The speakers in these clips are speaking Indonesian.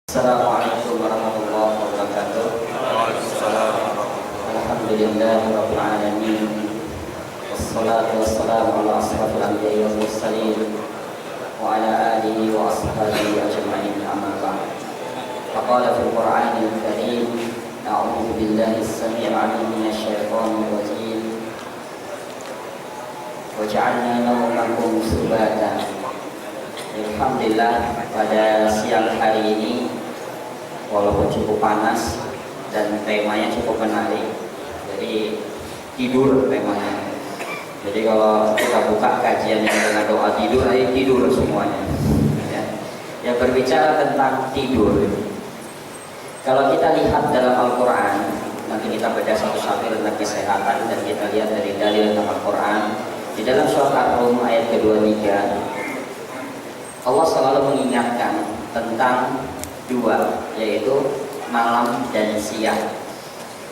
Assalamualaikum warahmatullahi wabarakatuh. Alhamdulillahirabbil alamin. Wassalatu wassalamu ala asyrafil anbiya'i wal mursalin wa ala alihi wa ashabihi ajma'in, amma ba'd. Faqala fil Qur'anil Karim, a'udzu billahi as-sami'il 'alim minasy syaithanir rajim. Wa ja'alna nawmakum subata. Alhamdulillah, pada siang hari ini walaupun cukup panas dan temanya cukup menarik, jadi tidur temanya. Jadi kalau kita buka kajian yang dengan doa tidur, ayo tidur semuanya ya. Yang berbicara tentang tidur, kalau kita lihat dalam Al-Quran, nanti kita baca satu-satu tentang kesehatan, dan kita lihat dari dalil dalam Al-Quran. Di dalam surat Ar-Rum ayat ke-23, Allah selalu mengingatkan tentang dua, yaitu malam dan siang.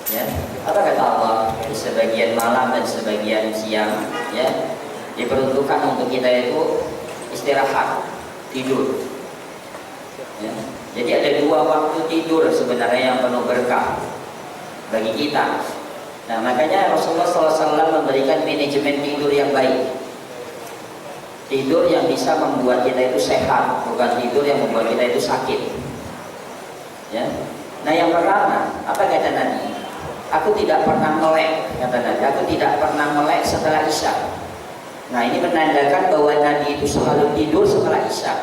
Ya, apa kata Allah? Di sebagian malam dan sebagian siang, ya, diperuntukkan untuk kita itu istirahat, tidur. Ya. Jadi ada dua waktu tidur sebenarnya yang penuh berkah bagi kita. Nah, makanya Rasulullah SAW memberikan manajemen tidur yang baik. Tidur yang bisa membuat kita itu sehat, bukan tidur yang membuat kita itu sakit. Ya. Nah, yang pertama, apa kata Nabi? Aku tidak pernah melek, kata Nabi. Aku tidak pernah melek setelah Isya. Nah, ini menandakan bahwa Nabi itu selalu tidur setelah Isya.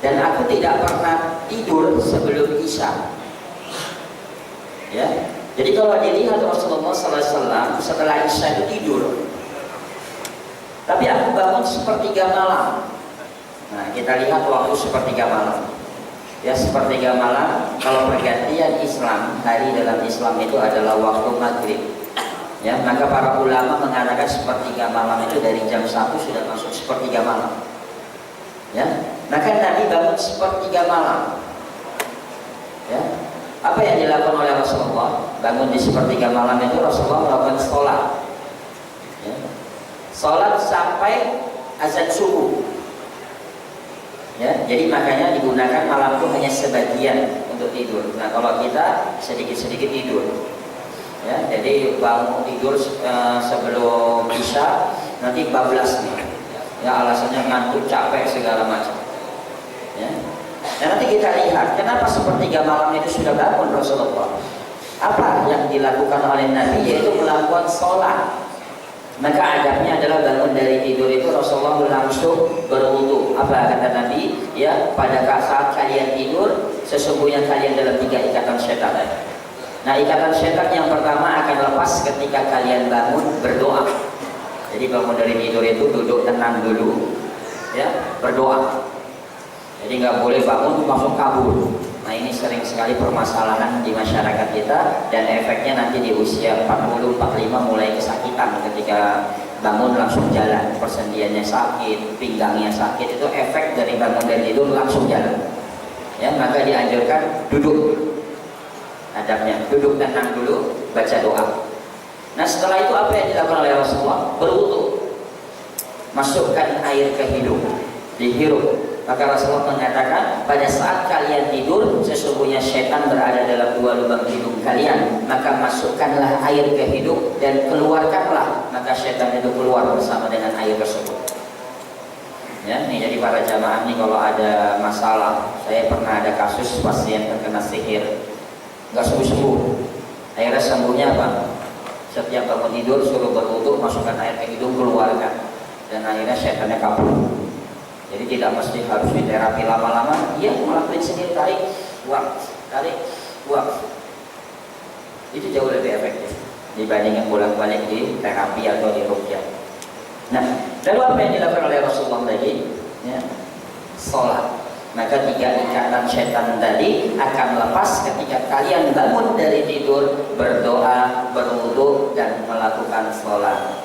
Dan aku tidak pernah tidur sebelum Isya. Ya. Jadi kalau dilihat Rasulullah SAW setelah Isya itu tidur. Tapi aku bangun sepertiga malam. Nah, kita lihat waktu sepertiga malam. Ya, sepertiga malam, kalau pergantian Islam, hari dalam Islam itu adalah waktu maghrib. Ya, maka para ulama mengatakan sepertiga malam itu dari jam 1 sudah masuk sepertiga malam. Ya, maka Nabi bangun sepertiga malam. Ya, apa yang dilakukan oleh Rasulullah? Bangun di sepertiga malam itu Rasulullah melakukan sholat. Ya. Sholat sampai azan subuh. Ya, jadi makanya digunakan malam itu hanya sebagian untuk tidur. Nah, kalau kita sedikit-sedikit tidur. Ya, jadi bangun tidur sebelum Isya, nanti bablas nih. Ya, alasannya ngantuk, capek segala macam. Ya. Dan nanti kita lihat kenapa sepertiga malam itu sudah bangun Rasulullah. Apa yang dilakukan oleh Nabi, yaitu melakukan sholat. Maka adabnya adalah bangun dari tidur itu Rasulullah langsung berwudu. Apa kata Nabi? Ya, pada saat kalian tidur, sesungguhnya kalian dalam 3 ikatan setan. Nah, ikatan setan yang pertama akan lepas ketika kalian bangun berdoa. Jadi bangun dari tidur itu duduk tenang dulu, ya, berdoa. Jadi nggak boleh bangun langsung kabur. Nah, ini sering sekali permasalahan di masyarakat kita, dan efeknya nanti di usia 40-45 mulai kesakitan ketika bangun langsung jalan, persendiannya sakit, pinggangnya sakit. Itu efek dari bangun dari tidur langsung jalan. Ya, maka dianjurkan duduk. Adabnya duduk tenang dulu, baca doa. Nah, setelah itu apa yang dilakukan oleh Rasulullah? Berwudu, masukkan air ke hidung, dihirup. Maka Rasulullah mengatakan, pada saat kalian tidur, sesungguhnya setan berada dalam 2 lubang hidung kalian. Maka masukkanlah air ke hidung dan keluarkanlah. Maka setan itu keluar bersama dengan air tersebut. Ya, nih, jadi para jamaah nih, kalau ada masalah, saya pernah ada kasus pasien terkena sihir, nggak sembuh-sembuh. Akhirnya sembuhnya apa? Setiap bangun tidur suruh berwudu, masukkan air ke hidung, keluarkan, dan akhirnya setannya kabur. Jadi tidak mesti harus diterapi lama-lama. Dia melakukan sendiri, tarik, buang. Itu jauh lebih efektif dibandingkan bolak-balik di terapi atau di ruqyah. Nah, lalu apa yang dilakukan oleh Rasulullah tadi? Ya, sholat. Maka 3 ikatan setan tadi akan lepas ketika kalian bangun dari tidur, berdoa, berwudu, dan melakukan sholat.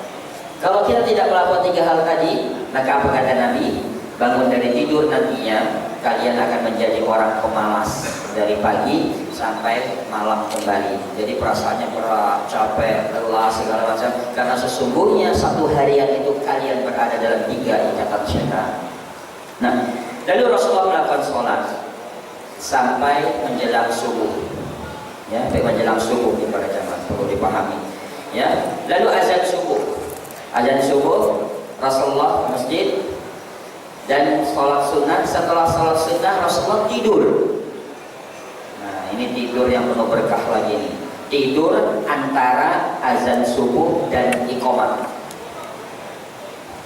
Kalau kita tidak melakukan 3 hal tadi, maka apa kata Nabi? Bangun dari tidur nantinya kalian akan menjadi orang pemalas dari pagi sampai malam kembali. Jadi perasaannya berat, capek, lelah, segala macam. Karena sesungguhnya satu harian itu kalian berada dalam 3 ikatan setan. Nah, lalu Rasulullah melakukan sholat. sampai menjelang subuh. Ya, sampai menjelang subuh di para jamaah perlu dipahami. Ya, lalu azan subuh. Azan subuh Rasulullah masjid dan sholat sunnah. Setelah sholat sunnah Rasulullah tidur. Nah, ini tidur yang penuh berkah lagi nih. Tidur antara azan subuh dan iqamah.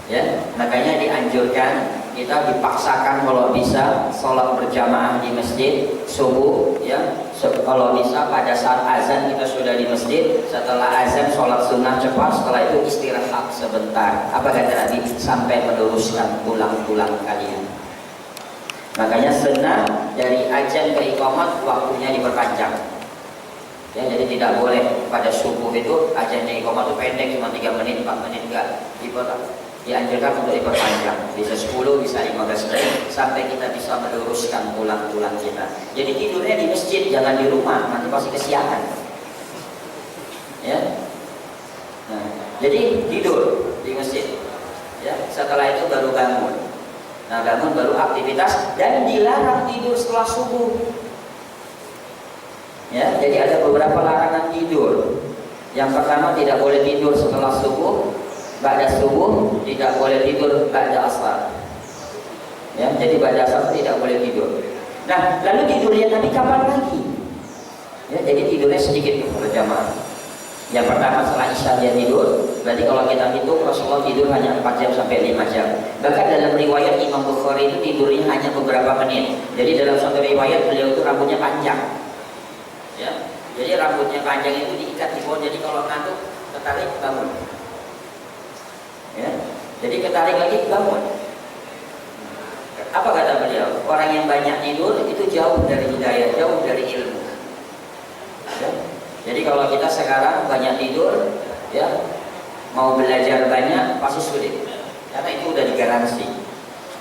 Ya, makanya dianjurkan kita dipaksakan kalau bisa sholat berjamaah di masjid subuh, ya. Kalau bisa pada saat azan kita sudah di masjid, setelah azan sholat sunnah cepat, setelah itu istirahat sebentar. Apa kata Nabi? Sampai meluruskan tulang-tulang kalian. Makanya sunnah dari azan ke iqamah waktunya diperpanjang. Ya, jadi tidak boleh pada subuh itu azannya iqamah itu pendek cuma 3 menit, 4 menit enggak. Dianjurkan untuk diperpanjang, bisa 10, bisa 15 menit sampai kita bisa meluruskan tulang-tulang kita. Jadi tidurnya di masjid, jangan di rumah, nanti pasti kesiangan. Ya. Nah, jadi tidur di masjid. Ya, setelah itu baru bangun. Nah, bangun baru aktivitas dan dilarang tidur setelah subuh. Ya, jadi ada beberapa larangan tidur. Yang pertama, tidak boleh tidur setelah subuh. Ba'da subuh tidak boleh tidur ba'da asar. Ya, jadi ba'da asar tidak boleh tidur. Nah, lalu tidurnya Nabi kapan lagi? Ya, jadi tidurnya sedikit berjamaah. Yang pertama setelah isya dia tidur. Berarti kalau kita hitung Rasulullah tidur hanya 4 jam sampai 5 jam. Bahkan dalam riwayat Imam Bukhari itu tidurnya hanya beberapa menit. Jadi dalam satu riwayat beliau itu rambutnya panjang. Ya, jadi rambutnya panjang itu diikat di pohon. Jadi kalau ngantuk ketarik bangun. Ya, jadi ketarik lagi bangun. Apa kata beliau? Orang yang banyak tidur itu jauh dari hidayah, jauh dari ilmu. Ya. Jadi kalau kita sekarang banyak tidur, ya mau belajar banyak pasti sulit, karena itu udah digaransi.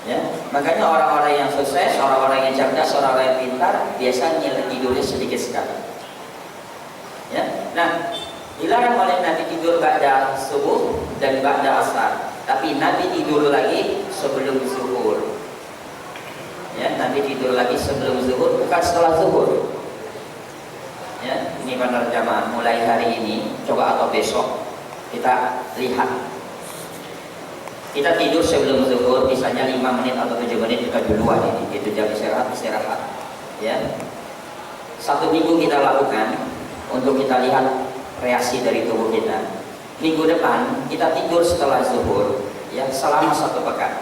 Ya, makanya orang-orang yang sukses, orang-orang yang cerdas, orang-orang yang pintar biasanya tidurnya sedikit sekali. Ya, nah. Dilarang oleh Nabi tidur ba'da subuh dan ba'da asar. Tapi Nabi tidur lagi sebelum zuhur. Ya, Nabi tidur lagi sebelum zuhur, bukan setelah zuhur. Ya, ini para jamaah mulai hari ini, coba atau besok kita lihat. Kita tidur sebelum zuhur, misalnya 5 menit atau 7 menit kita duluan ini, itu jam istirahat. Ya. 1 minggu kita lakukan untuk kita lihat reaksi dari tubuh kita. Minggu depan kita tidur setelah zuhur, ya selama 1 pekan.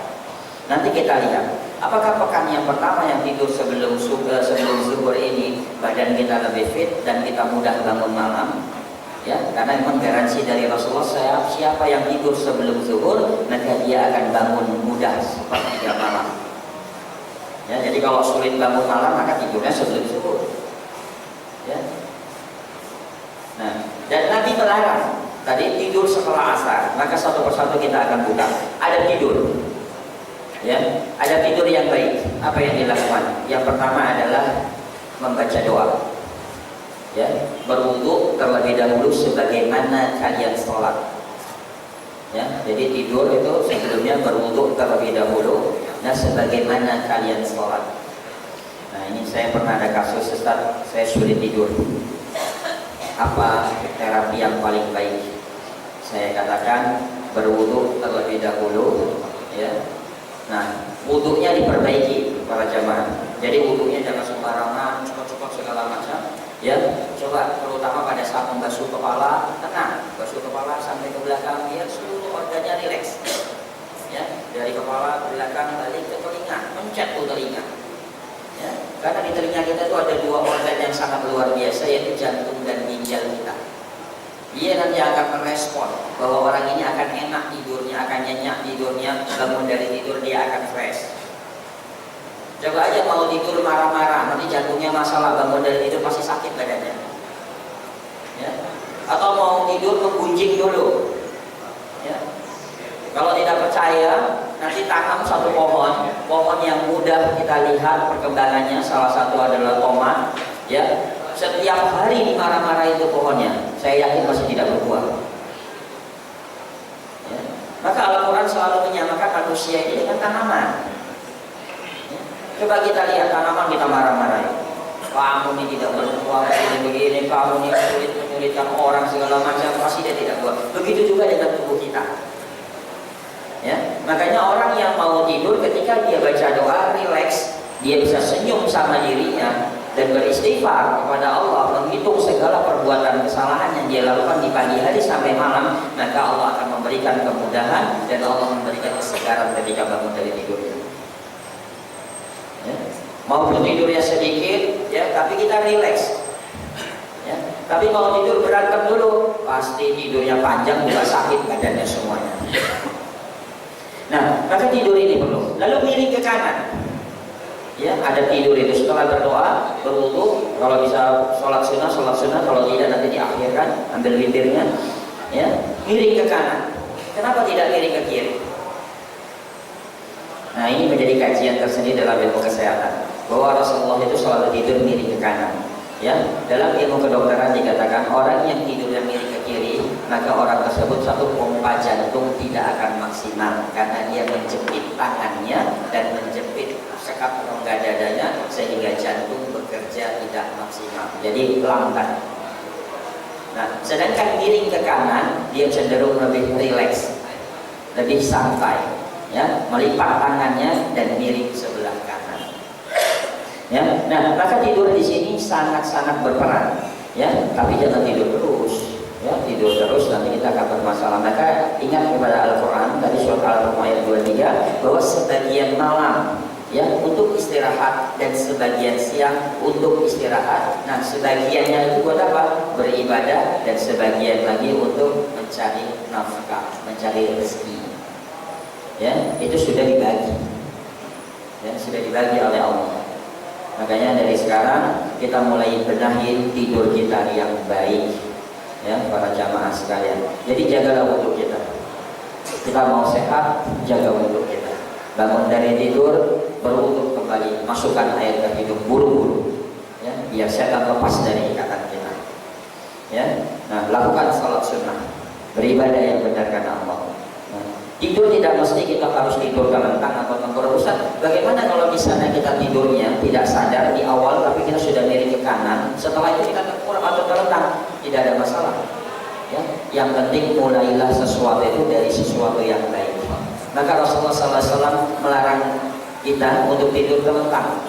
Nanti kita lihat apakah pekan yang pertama yang tidur sebelum zuhur ini badan kita lebih fit dan kita mudah bangun malam. Ya, karena memang garansi dari Rasulullah, siapa yang tidur sebelum zuhur maka dia akan bangun mudah sepertiga malam. Ya, jadi kalau sulit bangun malam maka tidurnya sebelum zuhur. Ya. Nah, dan Nabi melarang tadi tidur setelah asar, maka satu persatu kita akan buka. Ada tidur, ya, ada tidur yang baik. Apa yang dilakukan? Yang pertama adalah membaca doa, ya, berwudu terlebih dahulu sebagaimana kalian sholat. Ya, jadi tidur itu sebelumnya berwudu terlebih dahulu, dan sebagaimana kalian sholat. Nah, ini saya pernah ada kasus, Ustaz, saya sulit tidur. Apa terapi yang paling baik? Saya katakan berwudu terlebih dahulu, ya. Nah, wudunya diperbaiki para jamaah. Jadi wudunya jangan sembarangan, cepat-cepat segala macam. Ya, coba terutama pada saat membasuh kepala, tenang, basuh kepala sampai ke belakang, biar seluruh organnya rileks. Ya, dari kepala ke belakang balik ke telinga, mencet tuh telinga. Ya, karena di telinga kita itu ada 2 organ yang sangat luar biasa, yaitu jantung dan ginjal kita. Dia nanti akan merespon bahwa orang ini akan enak tidurnya, akan nyenyak tidurnya, bangun dari tidur dia akan fresh. Coba aja mau tidur marah-marah, nanti jantungnya masalah, bangun dari tidur pasti sakit badannya. Ya. Atau mau tidur menggunjing dulu. Ya. Kalau tidak percaya, nanti tanam satu pohon yang mudah kita lihat perkembangannya. Salah satu adalah tomat. Ya, setiap hari dimarah-marah itu pohonnya, saya yakin masih tidak berbuah. Ya. Maka Al-Quran selalu menyamakan manusia ini dengan tanaman. Ya. Coba kita lihat tanaman kita marah-marahin. kamu ini tidak berkuat, begini, kamu ini sulit menyulitkan orang segala macam, pasti dia tidak kuat. Begitu juga dengan tubuh kita. Ya, makanya orang yang mau tidur ketika dia baca doa, rileks, dia bisa senyum sama dirinya dan beristighfar kepada Allah, menghitung segala perbuatan kesalahan yang dia lakukan di pagi hari sampai malam, maka Allah akan memberikan kemudahan dan Allah memberikan kesegaran ketika bangun dari tidurnya. Ya. Maupun tidurnya sedikit, ya, tapi kita rileks. Ya. Tapi mau tidur berantem dulu, pasti tidurnya panjang juga sakit badannya semuanya. Nah, maka tidur ini perlu. Lalu miring ke kanan. Ya, ada tidur itu setelah berdoa, berwudu, kalau bisa sholat sunnah, kalau tidak nanti diakhirkan, ambil witirnya. Ya, miring ke kanan. Kenapa tidak miring ke kiri? Nah, ini menjadi kajian tersendiri dalam ilmu kesehatan. Bahwa Rasulullah itu selalu tidur miring ke kanan. Ya, dalam ilmu kedokteran dikatakan orang yang tidurnya miring ke kiri, maka orang tersebut satu pompa jantung tidak akan maksimal karena dia menjepit tangannya dan menjepit sekat rongga dadanya sehingga jantung bekerja tidak maksimal. Jadi lambat. Nah, sedangkan miring ke kanan dia cenderung lebih rileks, lebih santai, ya, melipat tangannya dan miring sebelah kanan. Ya, nah maka tidur di sini sangat-sangat berperan, ya, tapi jangan tidur terus, ya, tidur terus nanti kita akan bermasalah. Maka ingat kepada Al-Quran tadi surat Al-Rum ayat 23 bahwa sebagian malam, ya, untuk istirahat dan sebagian siang untuk istirahat. Nah, sebagiannya itu buat apa? Beribadah dan sebagian lagi untuk mencari nafkah, mencari rezeki. Ya, itu sudah dibagi, ya, sudah dibagi oleh Allah. Makanya dari sekarang kita mulai benahi tidur kita yang baik, ya, para jamaah sekalian. Jadi jagalah wudhu kita. Kita mau sehat, jaga wudhu kita. Bangun dari tidur, berwudhu kembali, masukkan air ke hidung buru-buru, ya, biar setan lepas dari ikatan kita. Ya, nah lakukan salat sunnah, beribadah yang benar karena Allah. Tidur tidak mesti kita harus tidur terlentang atau tengkurap. Ustaz, bagaimana kalau misalnya kita tidurnya tidak sadar di awal tapi kita sudah miring ke kanan, setelah itu kita tengkurap atau terlentang, tidak ada masalah. Ya, yang penting mulailah sesuatu itu dari sesuatu yang baik. Maka Rasulullah SAW melarang kita untuk tidur terlentang.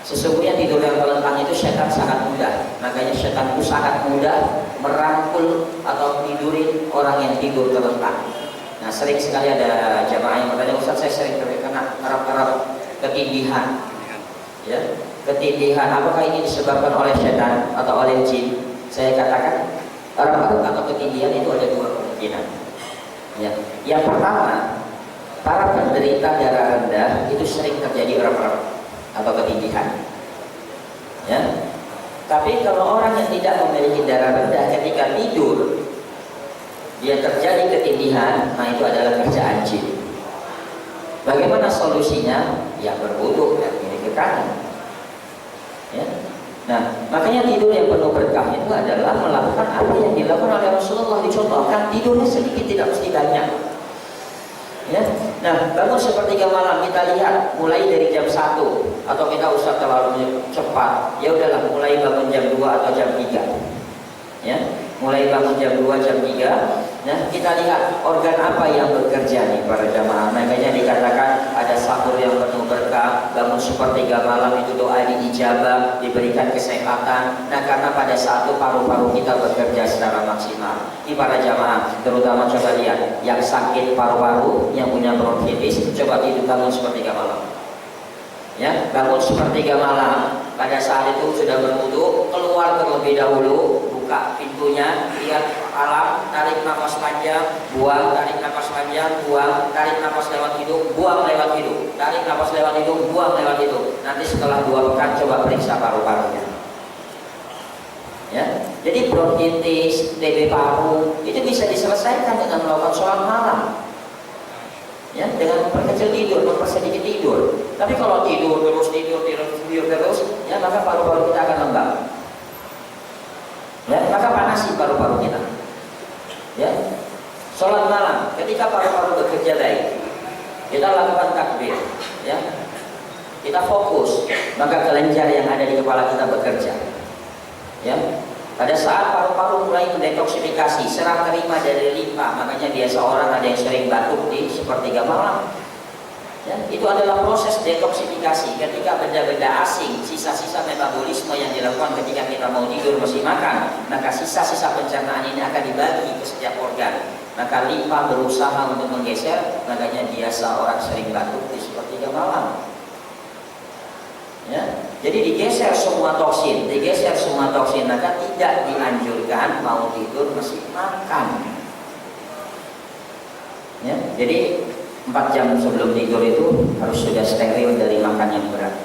Sesungguhnya tidur yang terlentang itu setan sangat mudah. Makanya setan itu sangat mudah merangkul atau tidurin orang yang tidur terlentang. Nah, sering sekali ada jamaah yang bertanya, Ustaz, saya sering terkena Arab-Arab ketindihan. Ya, ketindihan. Apakah ini disebabkan oleh setan atau oleh jin? Saya katakan Arab-Arab atau ketindihan itu ada dua kemungkinan. Ya, yang pertama, para penderita darah rendah itu sering terjadi Arab-Arab atau ketindihan. Ya, tapi kalau orang yang tidak memiliki darah rendah ketika tidur dia terjadi ketindihan, nah itu adalah kerjaan jin. Bagaimana solusinya? Ya berwudu dan miring ke kanan. Ya. Nah, makanya tidur yang penuh berkah itu adalah melakukan apa yang dilakukan oleh Rasulullah. Dicontohkan tidurnya sedikit, tidak mesti banyak. Ya. Nah, bangun sepertiga malam, kita lihat mulai dari jam 1 atau kita usah terlalu cepat. Ya udahlah, mulai bangun jam 2 atau jam 3. Ya, mulai bangun jam 2, jam 3. Nah, kita lihat organ apa yang bekerja nih para jamaah. Makanya dikatakan ada sahur yang penuh berkah, bangun sepertiga malam itu doa diijabah, diberikan kesehatan. Nah, karena pada saat itu paru-paru kita bekerja secara maksimal. Ini para jamaah, terutama coba lihat yang sakit paru-paru, yang punya bronkitis, coba tidur bangun sepertiga malam. Ya, bangun sepertiga malam. Pada saat itu sudah berwudu, keluar terlebih dahulu, buka pintunya, lihat alam, tarik nafas panjang, buang, tarik nafas panjang, buang, tarik nafas lewat hidung, buang lewat hidung, tarik nafas lewat hidung, buang lewat hidung. Nanti setelah 2 pekan coba periksa paru-parunya. Ya, jadi bronkitis, TB paru itu bisa diselesaikan dengan melakukan sholat malam. Ya, dengan memperkecil tidur, mempersedikit tidur. Tapi kalau tidur terus, ya maka paru-paru kita akan lembab. Ya, maka panasi paru-paru kita. Ya, sholat malam ketika paru-paru bekerja baik, kita lakukan takbir. Ya, kita fokus, maka kelenjar yang ada di kepala kita bekerja. Ya, pada saat paru-paru mulai mendetoksifikasi, serah terima dari limpa, makanya biasa orang ada yang sering batuk di sepertiga malam. Ya, itu adalah proses detoksifikasi. Ketika benda-benda asing, sisa-sisa metabolisme yang dilakukan ketika kita mau tidur masih makan, maka sisa-sisa pencernaan ini akan dibagi ke setiap organ. Maka limpa berusaha untuk menggeser, makanya biasa orang sering batuk di sepertiga malam. Ya, jadi digeser semua toksin, maka tidak dianjurkan mau tidur masih makan. Ya, jadi 4 jam sebelum tidur itu harus sudah steril dari makan yang berat.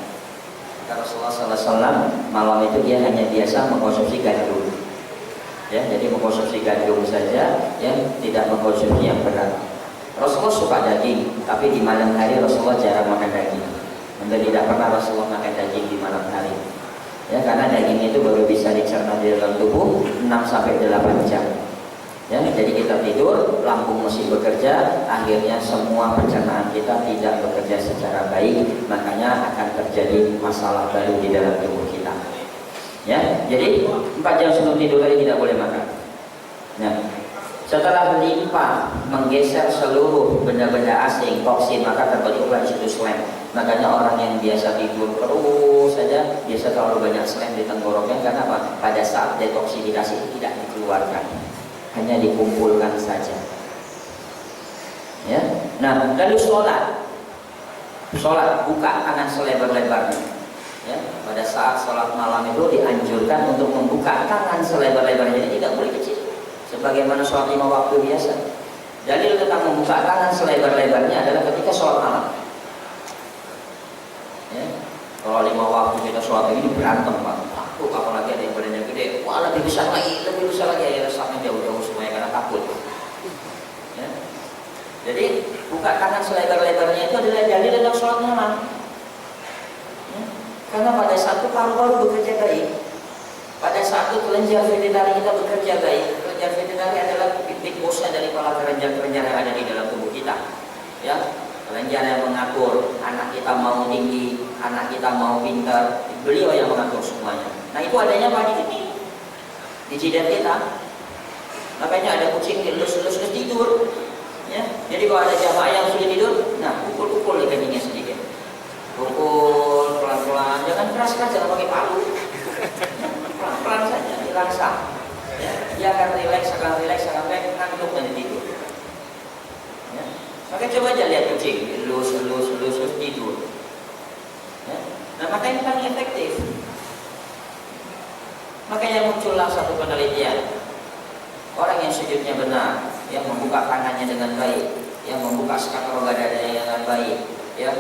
Rasulullah SAW malam itu dia hanya biasa mengkonsumsi gandum. Ya, jadi mengkonsumsi gandum saja, ya, tidak mengkonsumsi yang berat. Rasulullah suka daging, tapi di malam hari Rasulullah jarang makan daging. Untuk tidak pernah Rasulullah makan daging di malam hari. Ya, karena daging itu baru bisa dicerna di dalam tubuh 6-8 jam. Ya, jadi kita tidur, lambung masih bekerja, akhirnya semua pencernaan kita tidak bekerja secara baik, makanya akan terjadi masalah baru di dalam tubuh kita. Ya, jadi 4 jam sebelum tidur tadi tidak boleh makan. Nah, setelah limpa menggeser seluruh benda-benda asing, toksin, maka terbentuklah di situ slem. Makanya orang yang biasa tidur terus saja, biasa terlalu banyak slem di tenggoroknya, karena apa? Pada saat detoksifikasi tidak dikeluarkan, hanya dikumpulkan saja. Ya, nah lalu sholat buka tangan selebar-lebarnya. Ya, pada saat sholat malam itu dianjurkan untuk membuka tangan selebar-lebarnya, jadi tidak boleh kecil. Sebagaimana sholat 5 waktu biasa. Dalil tentang membuka tangan selebar-lebarnya adalah ketika sholat malam. Ya, kalau 5 waktu kita sholat ini berantem Pak. Takut apalagi ada yang badannya gede, wah lebih besar lagi, akhirnya sampai jauh-jauh semuanya karena takut. Ya. Jadi buka tangan selebar-lebarnya itu adalah dalil tentang sholat malam. Ya. Karena pada saat itu paru-paru bekerja baik, pada saat itu kelenjar vegetari kita bekerja baik. Kelenjar vegetari adalah big boss dari kepala kelenjar-kelenjar yang ada di dalam tubuh kita. Ya, kelenjar yang mengatur anak kita mau tinggi, anak kita mau pintar, beliau yang mengatur semuanya. Nah itu adanya pada di jidat kita. Makanya ada kucing elus-elus tidur. Ya, jadi kalau ada jamaah yang sudah tidur, nah pukul-pukul kencingnya sedikit. Pukul pelan-pelan, jangan keras-keras, jangan pakai palu. Pelan-pelan saja, dirangsang. Ya, dia akan rileks, ngantuk dan tidur. Ya. Maka coba aja lihat kucing, elus tidur. Ya. Nah maka ini paling efektif. Makanya muncullah satu penelitian, orang yang sujudnya benar, yang membuka tangannya dengan baik, yang membuka skapula dadanya dengan baik, ya,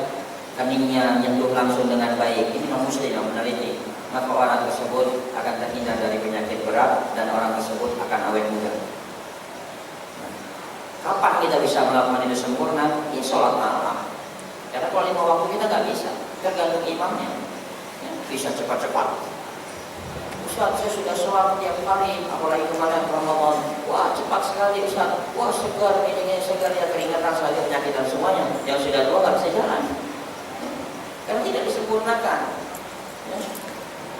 keningnya menyentuh langsung dengan baik. Ini Muslim yang meneliti, maka orang tersebut akan terhindar dari penyakit berat dan orang tersebut akan awet muda. Nah, kapan kita bisa melakukan itu sempurna? Ini sholat malam. Karena kalau 5 waktu kita nggak bisa, tergantung imamnya. Ya, bisa cepat-cepat. Ustaz, saya sudah sholat tiap hari, apalagi kemarin Ramadan. Wah, cepat sekali Ustaz. Wah, segar, ini segar, ya keringatan saja, penyakitan semuanya. Yang sudah tua nggak bisa jalan. Karena tidak disempurnakan. Ya.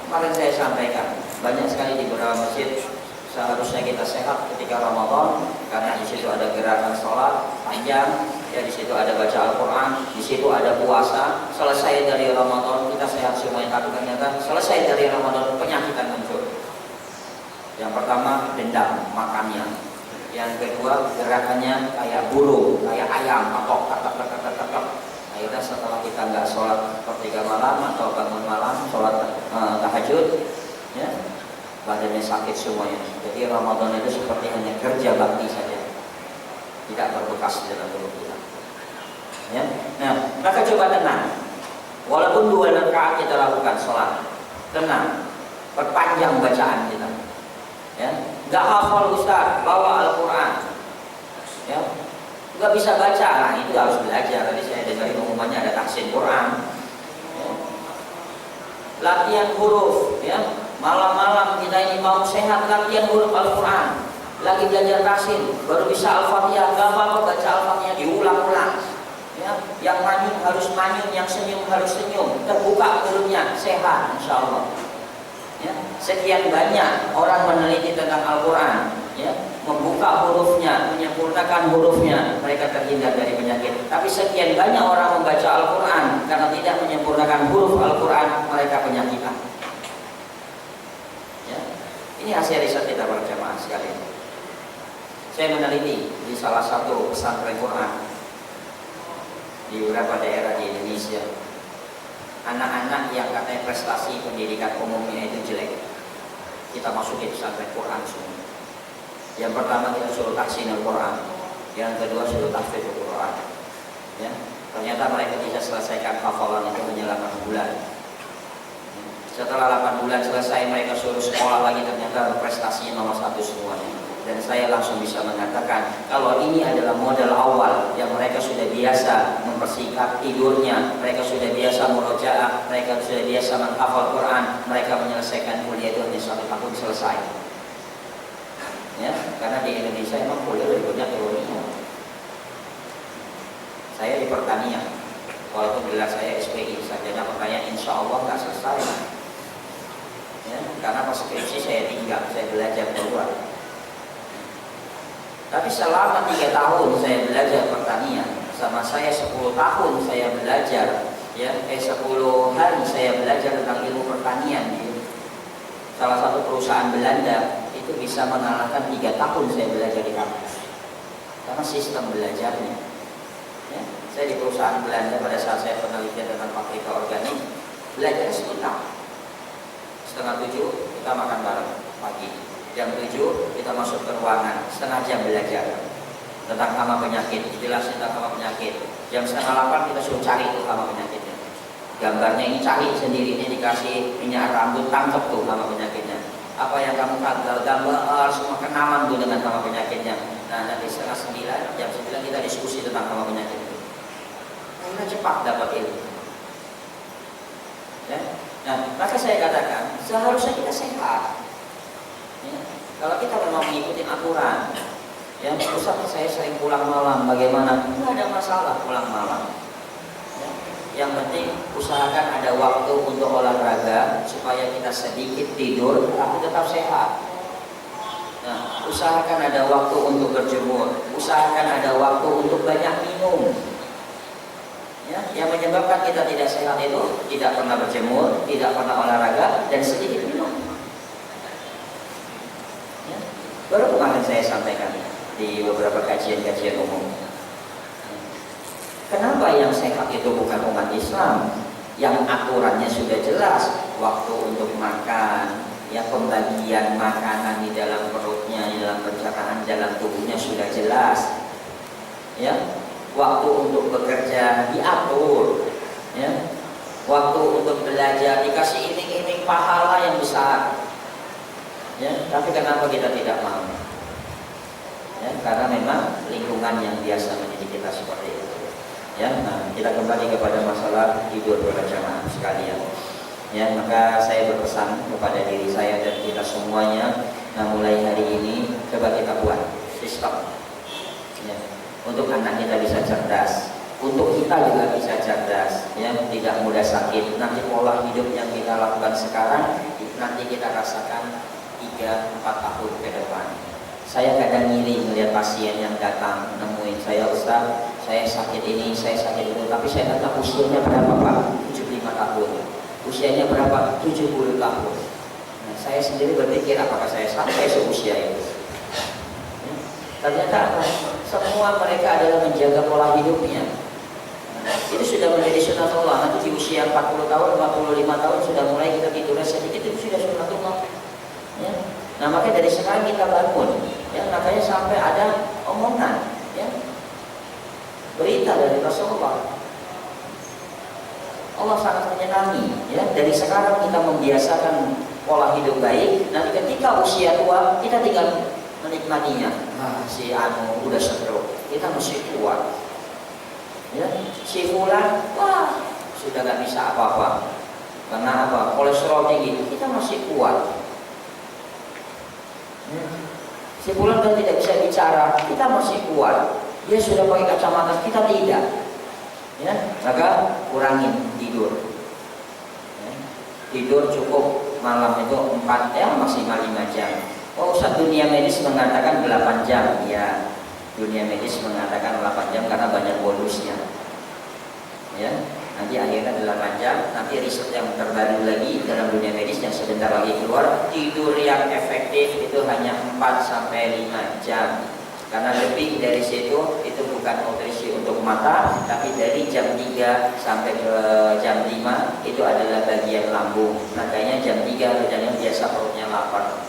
Kemarin saya sampaikan, banyak sekali di beberapa masjid seharusnya kita sehat ketika Ramadan, karena di situ ada gerakan sholat panjang, ya di situ ada baca Al-Quran, di situ ada puasa. Selesai dari Ramadan kita sehat semuanya, tapi ternyata selesai dari Ramadan penyakitan muncul. Yang pertama dendam makannya, yang kedua gerakannya kayak burung, kayak ayam, tak. Akhirnya setelah kita nggak sholat sepertiga malam atau bangun malam sholat tahajud, ya, badannya sakit semuanya. Jadi Ramadan itu seperti hanya kerja bakti saja, tidak berbekas di dalam tubuh kita. Ya. Nah, maka coba tenang. Walaupun 2 rakaat kita lakukan sholat, tenang, perpanjang bacaan kita. Ya, nggak hafal Ustaz, bawa Al-Quran. Ya, nggak bisa baca, nah itu harus belajar. Tadi saya dengar umumannya ada tahsin Quran. Ya. Latihan huruf, ya. Malam-malam kita ini mau sehat, latihan huruf Al-Quran. Lagi belajar tahsin, baru bisa Al-Fatihah, nggak apa-apa baca Al-Fatihah diulang-ulang. Ya, yang manyun harus manyun, yang senyum harus senyum, terbuka mulutnya, sehat insya Allah. Ya, sekian banyak orang meneliti tentang Al-Quran, ya, membuka hurufnya, menyempurnakan hurufnya, mereka terhindar dari penyakit. Tapi sekian banyak orang membaca Al-Quran karena tidak menyempurnakan huruf Al-Quran, mereka penyakitan. Ya, ini hasil riset kita para jamaah sekalian. Saya meneliti di salah satu pesantren Quran di beberapa daerah di Indonesia, anak-anak yang katanya prestasi pendidikan umumnya itu jelek, kita masukin pesantren Quran semua. Yang pertama kita suruh tahsin Al-Quran, yang kedua suruh tahfidz Al-Quran. Ya, ternyata mereka bisa selesaikan hafalan itu hanya 8 bulan. Setelah 8 bulan selesai, mereka suruh sekolah lagi, ternyata prestasinya nomor 1 semuanya. Dan saya langsung bisa mengatakan kalau ini adalah modal awal yang mereka sudah biasa mempersingkat tidurnya, mereka sudah biasa murojaah, mereka sudah biasa menghafal Quran, mereka menyelesaikan kuliah itu hanya 1 tahun selesai. Ya, karena di Indonesia memang kuliah lebih banyak teorinya. Saya di pertanian, walaupun gelar saya SPI, sarjana pertanian, insya Allah nggak selesai. Ya, karena pas skripsi saya tinggal, saya belajar keluar. Tapi selama 3 tahun saya belajar pertanian, sama saya 10 tahun saya belajar, ya, 10 hari saya belajar tentang ilmu pertanian di salah satu perusahaan Belanda, itu bisa mengalahkan 3 tahun saya belajar di kampus. Karena sistem belajarnya. Ya, saya di perusahaan Belanda pada saat saya penelitian tentang paprika organik, belajar sebentar. 6:30 kita makan bareng pagi. Jam 7 kita masuk ke ruangan, setengah jam belajar tentang hama penyakit, jelasin tentang hama penyakit. Jam 7:30 kita suruh cari tuh hama penyakitnya. Gambarnya ini cari sendiri, ini dikasih minyak rambut, tangkap tuh hama penyakitnya. Apa yang kamu gambar semua kenalan tuh dengan hama penyakitnya. Nah, nanti 8:30, jam 9 kita diskusi tentang hama penyakit itu. Kita cepat dapat ilmu. Ya? Nah, maka saya katakan seharusnya kita sehat. Ya, kalau kita memang mengikuti aturan, ya, Ustaz saya sering pulang malam, bagaimana? Tidak ada masalah pulang malam. Ya, yang penting usahakan ada waktu untuk olahraga supaya kita sedikit tidur tapi tetap sehat. Nah, usahakan ada waktu untuk berjemur, usahakan ada waktu untuk banyak minum. Ya, yang menyebabkan kita tidak sehat itu tidak pernah berjemur, tidak pernah olahraga, dan sedikit minum. Baru kemarin saya sampaikan di beberapa kajian-kajian umum. Kenapa yang sehat itu bukan umat Islam? Yang aturannya sudah jelas, waktu untuk makan, ya, pembagian makanan di dalam perutnya, di dalam pencernaan, dalam tubuhnya sudah jelas. Ya, waktu untuk bekerja diatur. Ya, waktu untuk belajar dikasih iming-iming pahala yang besar. Ya, tapi kenapa kita tidak mau? Ya, karena memang lingkungan yang biasa mendidik kita seperti itu. Ya, nah, kita kembali kepada masalah tidur para jamaah sekalian. Ya, maka saya berpesan kepada diri saya dan kita semuanya, nah, mulai hari ini coba kita buat sistem. Ya, untuk anak kita bisa cerdas, untuk kita juga bisa cerdas, ya, tidak mudah sakit. Nanti pola hidup yang kita lakukan sekarang, nanti kita rasakan 3-4 tahun ke depan. Saya kadang ngiri melihat pasien yang datang nemuin saya, Ustaz, saya sakit ini, saya sakit itu, tapi saya tetap usianya berapa Pak? 75 tahun. Usianya berapa? 70 tahun. Nah, saya sendiri berpikir apakah saya sampai seusia itu? Ya, ternyata semua mereka adalah menjaga pola hidupnya. Nah, itu sudah menjadi sunatullah. Nanti di usia 40 tahun, 45 tahun sudah mulai kita tidurnya sedikit, itu sudah sunatullah. Ya. Nah, makanya dari sekarang kita bangun, ya, makanya sampai ada omongan, ya, berita dari Rasulullah. Allah sangat menyenangi, ya, dari sekarang kita membiasakan pola hidup baik. Nanti ketika usia tua kita tinggal menikmatinya. Nah, si anu udah stroke, kita masih kuat. Ya, si fulan, wah, sudah gak bisa apa-apa. Karena apa? Kolesterol tinggi, kita masih kuat. Si fulan kan tidak bisa bicara, kita masih kuat. Dia sudah pakai kacamata, kita tidak. ya, maka kurangin tidur. Ya. Tidur cukup malam itu 4 ya maksimal 5 jam. Oh, dunia medis mengatakan 8 jam, ya. Dunia medis mengatakan 8 jam karena banyak bonusnya. Ya, nanti akhirnya 8 jam. Nanti riset yang terbaru lagi dalam dunia medis yang sebentar lagi keluar, tidur yang efektif itu hanya 4 sampai 5 jam. Karena lebih dari situ itu bukan nutrisi untuk mata, tapi dari jam 3 sampai ke jam 5 itu adalah bagian lambung. Makanya jam 3 jangan biasa perutnya lapar.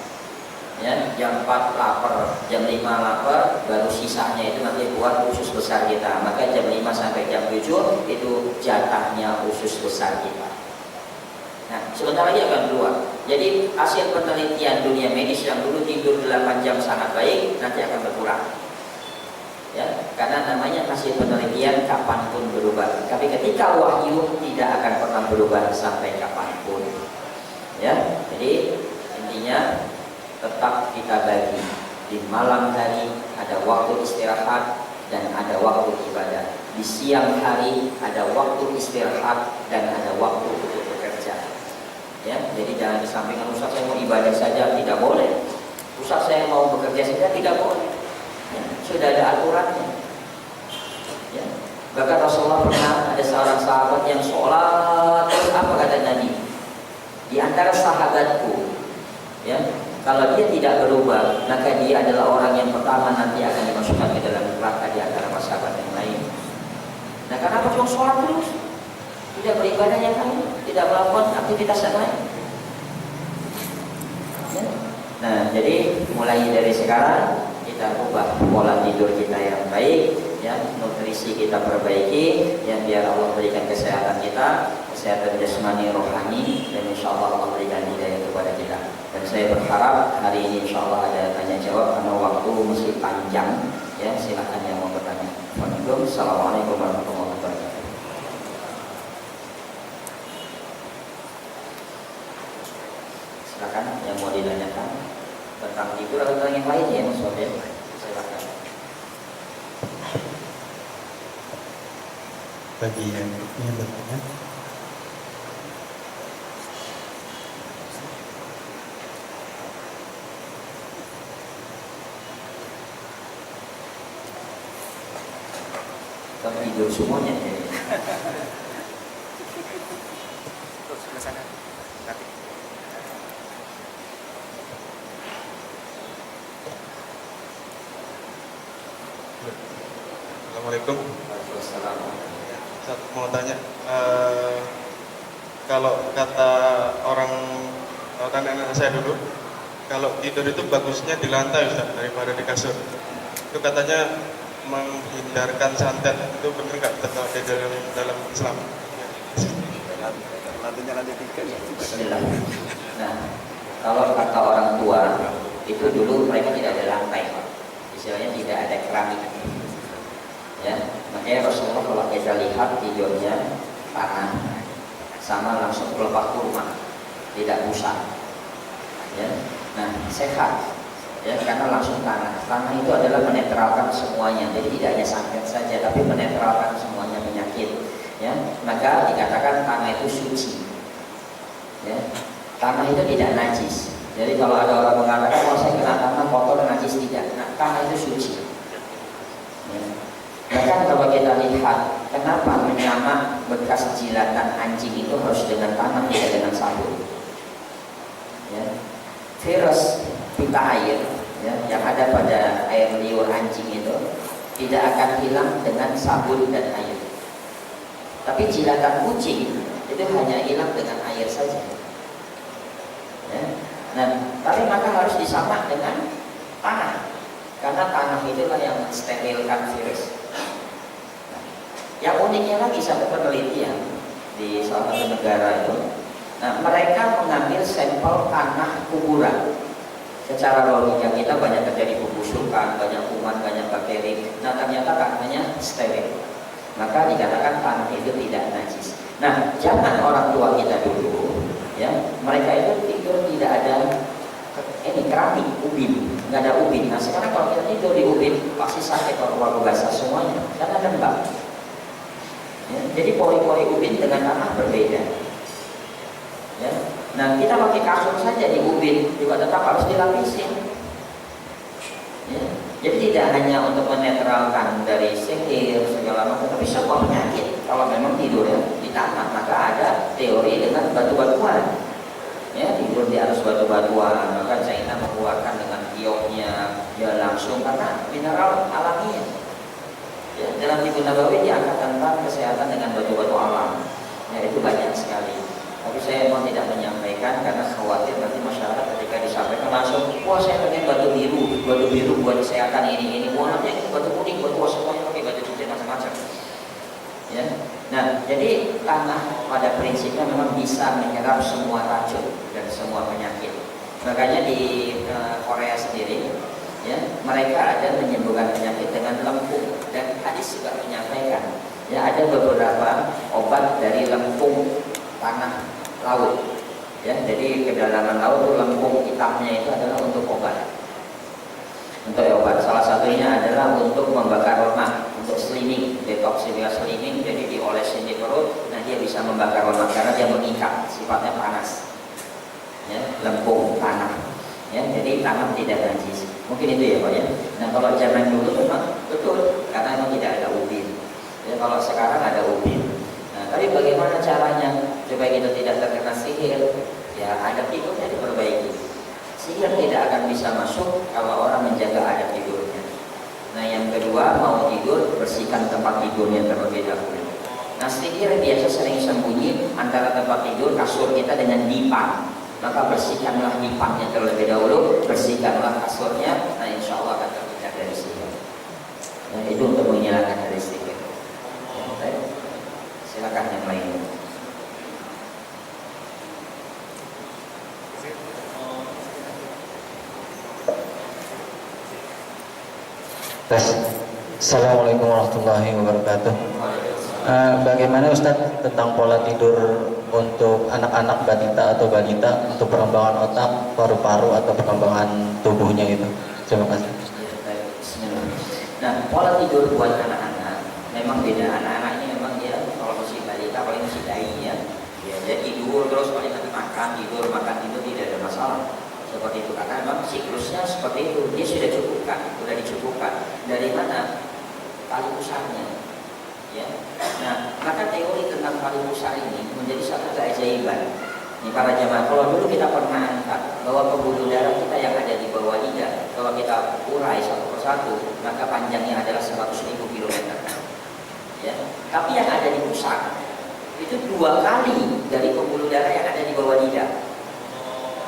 Ya, jam 4 lapar, jam 5 lapar, baru sisanya itu nanti buat usus besar kita. Maka jam 5 sampai jam 7 itu jatahnya usus besar kita. Nah, sebentar lagi akan keluar. Jadi hasil penelitian dunia medis yang dulu tidur 8 jam sangat baik, nanti akan berkurang. Ya, karena namanya hasil penelitian kapanpun berubah. Tapi ketika wahyu tidak akan pernah berubah sampai kapanpun. Ya, jadi intinya tetap kita bagi di malam hari ada waktu istirahat dan ada waktu ibadah. Di siang hari ada waktu istirahat dan ada waktu untuk bekerja. Ya, jadi jangan disampingkan Ustaz saya mau ibadah saja, tidak boleh. Ustaz saya mau bekerja saja, tidak boleh. Ya, sudah ada aturannya. Ya. Bahkan Rasulullah pernah ada seorang sahabat yang sholat terus apa kata Nabi? Di antara sahabatku, ya, kalau dia tidak berubah, maka dia adalah orang yang pertama nanti akan dimasukkan ke dalam neraka di antara sahabat yang lain. Nah, kenapa cuma sholat terus? Tidak beribadah yang lain, tidak melakukan aktivitas yang lain. Ya. Nah, jadi mulai dari sekarang kita ubah pola tidur kita yang baik, ya, nutrisi kita perbaiki, ya, biar Allah berikan kesehatan kita, kesehatan jasmani, rohani, dan insya Allah Allah berikan hidayah kepada kita. Dan saya berharap hari ini insya Allah ada tanya jawab karena waktu masih panjang. Ya, silakan yang mau bertanya. Assalamualaikum warahmatullahi wabarakatuh. Silakan yang mau ditanyakan tentang tidur atau tentang yang lain ya Mas Wabir. Silakan. Bagi yang ingin bertanya, kami tidur semuanya ya. Terus ke sana. Nanti. Assalamualaikum. Waalaikumsalam. Saya mau tanya, kalau kata orang nenek saya dulu, kalau tidur itu bagusnya di lantai Ustaz, daripada di kasur. Itu katanya menghindarkan santet, itu benar nggak terkait dalam Islam? Lantainya lantai 3 ya. Bismillah. Nah, kalau kata orang tua itu dulu mereka tidak ada lantai, istilahnya tidak ada keramik. Ya, makanya Rasulullah kalau kita lihat tidurnya tanah sama langsung kelopak kurma, tidak busa. Ya, nah sehat. Ya, karena langsung tanah. Tanah itu adalah menetralkan semuanya. Jadi tidak hanya santet saja, tapi menetralkan semuanya penyakit. Ya, maka dikatakan tanah itu suci. Ya, tanah itu tidak najis. Jadi kalau ada orang mengatakan kalau saya kena tanah kotor najis, tidak. Nah, tanah itu suci. Ya. Bahkan kalau kita lihat kenapa menyamak bekas jilatan anjing itu harus dengan tanah, tidak dengan sabun. Ya. Virus pita air, ya, yang ada pada air liur anjing itu tidak akan hilang dengan sabun dan air. Tapi jilatan kucing itu hanya hilang dengan air saja. Ya. Nah, tapi maka harus disamak dengan tanah, karena tanah itulah yang mensterilkan virus. Nah, yang uniknya lagi satu penelitian di salah satu negara itu, nah, mereka mengambil sampel tanah kuburan. Secara logika kita banyak terjadi pembusukan, banyak kuman, banyak bakteri. Nah, ternyata tanahnya steril. Maka dikatakan tanah itu tidak najis. Nah, jangan orang tua kita dulu, ya, mereka itu tidur tidak ada keramik, ubin, nggak ada ubin. Nah, sekarang kalau kita tidur di ubin pasti sakit kalau basah semuanya, karena lembab. Ya. Jadi pori-pori ubin dengan tanah berbeda. Ya. Nah, kita pakai kasur saja di ubin juga tetap harus dilapisin. Ya. Jadi tidak hanya untuk menetralkan dari sihir segala macam, tapi semua penyakit. Kalau memang tidurnya di tanah, maka ada teori dengan batu-batuan. Ya, tidur di atas batu-batuan, maka China mengeluarkan dengan kioknya, ya langsung karena mineral alamiah. Ya, dalam Tibbun Nabawi diangkat tentang kesehatan dengan batu-batu alam. Ya, itu banyak sekali. Tapi saya memang tidak menyampaikan karena khawatir nanti masyarakat ketika disampaikan langsung, wah saya pengen batu biru buat kesehatan ini, wah nanti batu kuning, batu semuanya pakai batu cincin macam-macam. Ya. Nah, jadi tanah pada prinsipnya memang bisa menyerap semua racun dan semua penyakit. Makanya di Korea sendiri, ya, mereka ada menyembuhkan penyakit dengan lempung, dan hadis juga menyampaikan, ya ada beberapa obat dari lempung tanah laut. Ya, jadi kedalaman laut itu lempung hitamnya itu adalah untuk obat. Untuk obat, salah satunya adalah untuk membakar lemak, untuk slimming, detoksifikasi slimming, jadi diolesin di perut, nah dia bisa membakar lemak karena dia mengikat, sifatnya panas. Ya, lempung tanah. Ya, jadi tanah tidak najis. Mungkin itu ya Pak ya. Nah kalau zaman dulu memang betul, karena memang tidak ada ubin. Ya, kalau sekarang ada ubin. Nah, tapi bagaimana caranya supaya kita tidak terkena sihir? Ya, adab tidurnya diperbaiki. Sihir tidak akan bisa masuk kalau orang menjaga adab tidurnya. Nah, yang kedua, mau tidur, bersihkan tempat tidurnya terlebih dahulu. Nah, sihir biasa sering sembunyi antara tempat tidur kasur kita dengan dipan. Maka bersihkanlah dipannya terlebih dahulu, bersihkanlah kasurnya. Nah, insya Allah akan terhindar dari sihir. Nah, itu untuk menghilangkan dari sihir. Ya, silakan yang lain. Assalamualaikum warahmatullahi wabarakatuh. Bagaimana Ustadz tentang pola tidur untuk anak-anak balita atau balita untuk perkembangan otak, paru-paru atau perkembangan tubuhnya itu? Terima kasih. Nah, pola tidur buat anak-anak memang beda. Anak-anak ini memang dia kalau masih balita, paling masih bayi ya. Dia tidur terus, paling nanti makan tidur tidak ada masalah. Seperti itu, karena memang siklusnya seperti itu. Dia sudah dicukupkan. Dari mana? Tali pusarnya. Ya. Nah, maka teori tentang tali pusar ini menjadi satu keajaiban. Ini para jamaah, kalau dulu kita pernah angkat bahwa pembuluh darah kita yang ada di bawah lidah, kalau kita urai satu persatu, maka panjangnya adalah 100.000 km. Ya. Tapi yang ada di pusar itu 2 kali dari pembuluh darah yang ada di bawah lidah.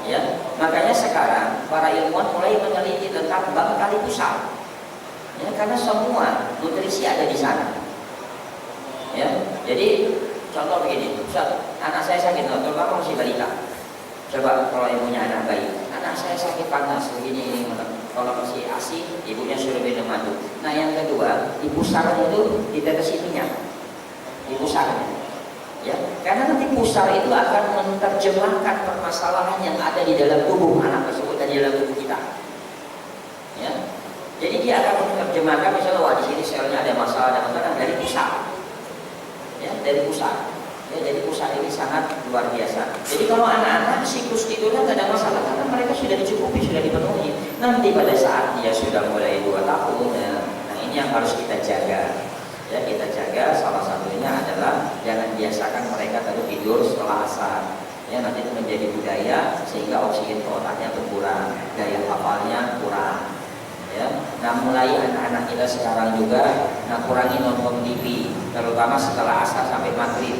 Ya, makanya sekarang para ilmuwan mulai meneliti tentang bank tali pusar. Ya, karena semua nutrisi ada di sana. Ya, jadi contoh begini, Ustaz, anak saya sakit, terutama masih balita. Coba kalau ibunya anak bayi, anak saya sakit panas begini, kalau masih ASI, ibunya suruh minum madu. Nah, yang kedua, di pusarnya itu ditetes minyak, di pusarnya. Ya, karena nanti pusar itu akan menerjemahkan permasalahan yang ada di dalam tubuh anak tersebut dan di dalam tubuh kita. Ya, jadi dia akan menerjemahkan misalnya wah di sini selnya ada masalah dari pusar. Ya, dari pusar. Ya, jadi pusar ini sangat luar biasa. Jadi kalau anak-anak siklus tidurnya tidak ada masalah karena mereka sudah dicukupi, sudah dipenuhi. Nanti pada saat dia sudah mulai 2 tahun, nah ini yang harus kita jaga. Ya, kita jaga, salah satunya adalah jangan biasakan mereka tidur setelah asar. Ya, nanti itu menjadi budaya sehingga oksigen ke otaknya berkurang, daya hafalnya kurang. Ya, nah mulai anak-anak kita sekarang juga, nah kurangi nonton TV, terutama setelah asar sampai maghrib.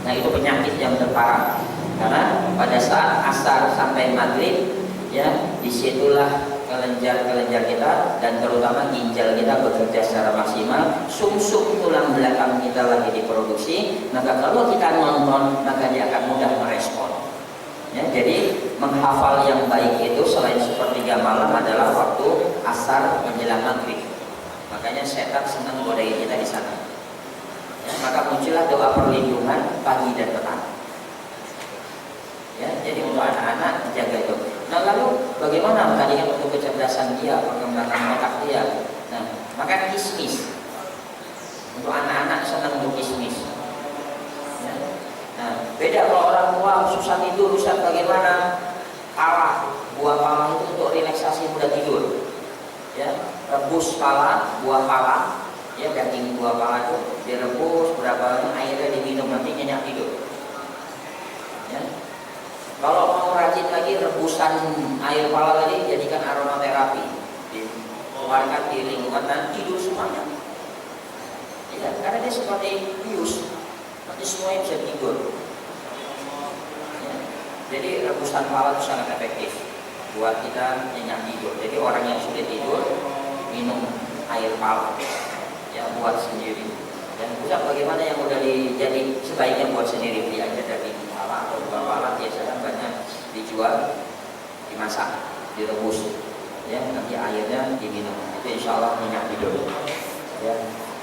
Nah itu penyakit yang terparah, karena pada saat asar sampai maghrib, ya disitulah kelenjar-kelenjar kita dan terutama ginjal kita bekerja secara maksimal, sumsum tulang belakang kita lagi diproduksi, maka kalau kita nonton maka dia akan mudah merespon. Ya, jadi menghafal yang baik itu selain sepertiga malam adalah waktu asar menjelang maghrib. Makanya setan senang godain kita di sana. Ya, maka muncullah doa perlindungan pagi dan petang. Ya, jadi untuk anak-anak jaga itu. Nah lalu bagaimana tadi kan untuk kecerdasan dia, perkembangan otak dia? Nah, makan kismis. Untuk anak-anak senang untuk kismis. Ya. Nah, beda kalau orang tua susah tidur, Ustaz, bagaimana? Pala, buah pala itu untuk relaksasi mudah tidur. Ya, rebus pala, buah pala, ya daging buah pala itu direbus berapa airnya diminum nanti nyenyak tidur. Ya. Kalau mau rajin lagi rebusan air pala tadi jadikan aromaterapi, dikeluarkan di lingkungan dan tidur semuanya. Ya, karena dia seperti bius, nanti semuanya bisa tidur. Ya. Jadi rebusan pala itu sangat efektif buat kita nyenyak tidur. Jadi orang yang sulit tidur minum air pala, ya buat sendiri. Dan Ustaz, bagaimana yang udah jadi sebaiknya buat sendiri, beli aja dari pala atau buah pala biasanya banyak dijual, dimasak, direbus, ya nanti airnya diminum. Itu insya Allah nyenyak tidur. Ya,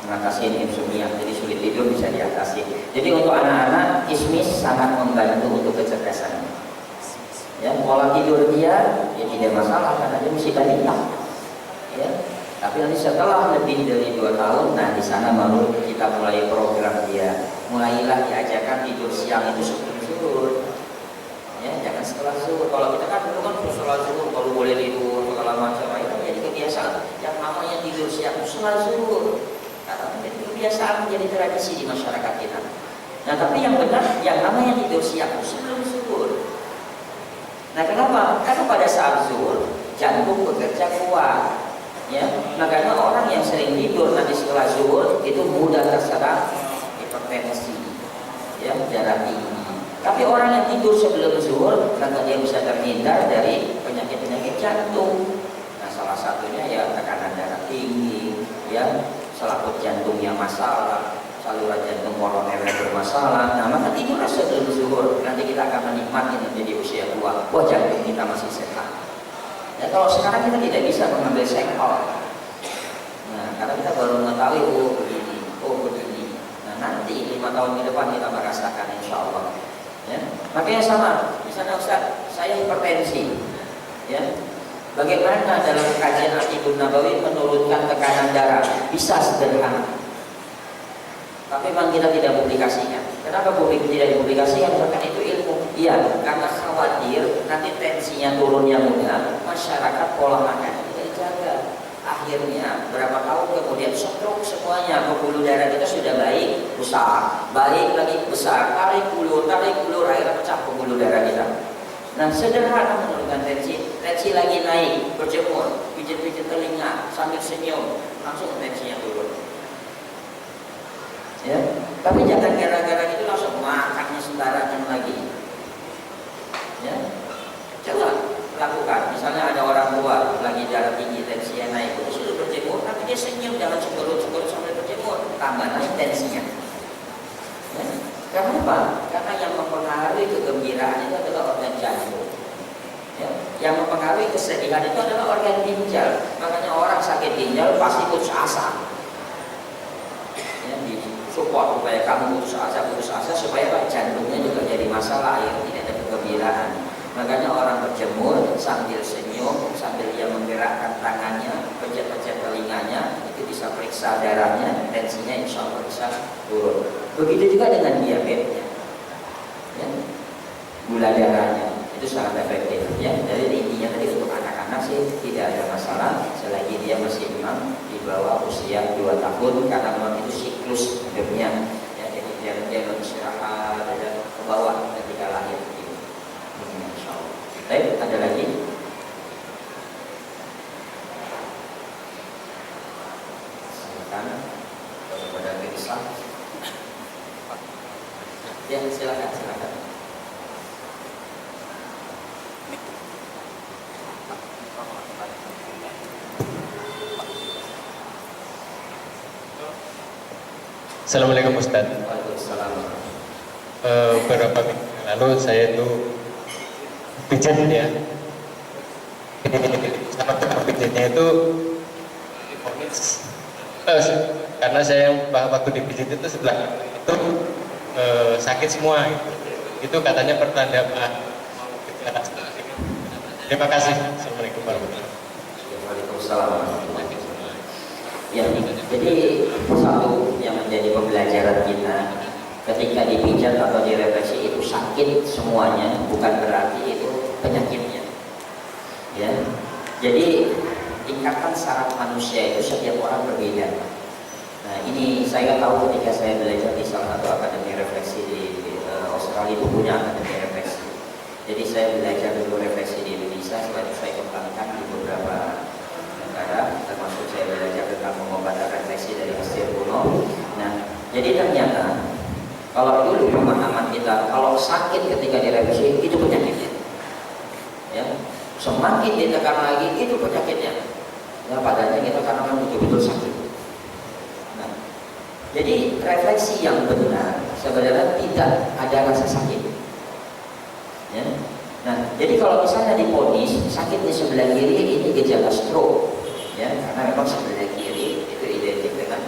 mengatasi insomnia, jadi sulit tidur bisa diatasi. Jadi untuk anak-anak kismis sangat membantu untuk kecerdasan. Ya, pola tidur dia ya tidak masalah karena dia mesti balita. Ya, tapi nanti setelah lebih dari 2 tahun, nah di sana baru kita mulai program dia. Mulailah diajarkan tidur siang itu sebelum zuhur. Ya, jangan setelah zuhur. Kalau kita kan dulu kan setelah zuhur kalau boleh tidur segala macam, itu jadi kebiasaan. Yang namanya tidur siang itu setelah zuhur. Karena menjadi kebiasaan, menjadi tradisi di masyarakat kita. Nah, tapi yang benar, yang namanya tidur siang itu sebelum zuhur. Nah, kenapa? Karena pada saat zuhur jantung bekerja kuat. Ya, makanya orang yang sering tidur nanti setelah zuhur itu mudah terserang hipertensi, ya darah tinggi. Tapi orang yang tidur sebelum zuhur, maka dia bisa terhindar dari penyakit-penyakit jantung. Nah, salah satunya ya tekanan darah tinggi, ya selaput jantungnya masalah, saluran jantung koronernya bermasalah. Nah, maka tidurlah sebelum zuhur. Nanti kita akan menikmati menjadi usia tua. Wah, jantung kita masih sehat. Ya, kalau sekarang kita tidak bisa mengambil sampel. Nah, karena kita baru mengetahui begini. Nah, nanti 5 tahun ke depan kita merasakan insya Allah. Ya, makanya sama. Misalnya Ustaz, saya hipertensi. Ya, bagaimana dalam kajian Atibun Nabawi menurunkan tekanan darah? Bisa sederhana. Tapi memang kita tidak publikasikan. Kenapa tidak dipublikasikan? Karena itu ilmu. Iya, karena khawatir nanti tensinya turunnya mudah, masyarakat pola makan tidak dijaga. Akhirnya berapa tahun kemudian stroke semuanya, pembuluh darah kita sudah baik, besar, baik lagi besar, tarik ulur, akhirnya pecah pembuluh darah kita. Nah, sederhana menurunkan tensi lagi naik, berjemur, pijit-pijit telinga, sambil senyum, langsung tensinya turun. Ya, tapi jangan gara-gara itu langsung makannya sembarangan lagi. Ya, coba lakukan. Misalnya ada orang tua lagi darah tinggi, tensinya naik, itu sudah berjemur, tapi dia senyum, jangan cemberut sampai berjemur, tambah naik tensinya. Ya. Karena apa? Karena yang mempengaruhi kegembiraan itu adalah organ jantung. Ya. Yang mempengaruhi kesedihan itu adalah organ ginjal. Makanya orang sakit ginjal pasti putus asa. Ya, support supaya kamu putus asa supaya jantungnya juga jadi masalah, ya tidak ada kegembiraan. Makanya orang berjemur sambil senyum, sambil dia menggerakkan tangannya, pencet-pencet telinganya, itu bisa periksa darahnya, tensinya insya Allah bisa turun. Begitu juga dengan diabetesnya, ya, gula darahnya itu sangat efektif. Ya, dari intinya tadi untuk anak-anak sih tidak ada masalah selagi dia masih memang di bawah usia 2 tahun karena memang itu siklus hidupnya. Ya, jadi dia beristirahat dan ke bawah ketika lahir. Baik, ada lagi? Silakan kepada Kirsa. Ya, silakan. Assalamualaikum Ustaz. Waalaikumsalam. Beberapa minggu lalu saya itu pijat ya. Sama tempat pijatnya itu karena saya waktu dipijit itu sebelah itu sakit semua gitu. Itu katanya pertanda Terima kasih. Assalamualaikum warahmatullahi wabarakatuh. Waalaikumsalam. Ya, jadi satu yang menjadi pembelajaran kita ketika dipijat atau direfleksi itu sakit semuanya, bukan berarti itu penyakitnya. Ya, jadi tingkatan saraf manusia itu setiap orang berbeda. Nah, ini saya tahu ketika saya belajar di salah satu akademi refleksi di Australia, itu punya akademi refleksi. Jadi saya belajar dulu refleksi di Indonesia, setelah itu saya kembangkan di beberapa negara, termasuk saya belajar tentang pengobatan refleksi dari Mesir kuno. Nah, jadi ternyata kalau dulu pemahaman kita, kalau sakit ketika direfleksi itu penyakitnya, ya, semakin ditekan lagi itu penyakitnya. Ya, padahal kita karena memang betul-betul sakit. Nah, jadi refleksi yang benar sebenarnya tidak ada rasa sakit. Ya. Nah, jadi kalau misalnya diponis sakit di sebelah kiri, ini gejala stroke, ya, karena memang sebelah kiri itu identik dengan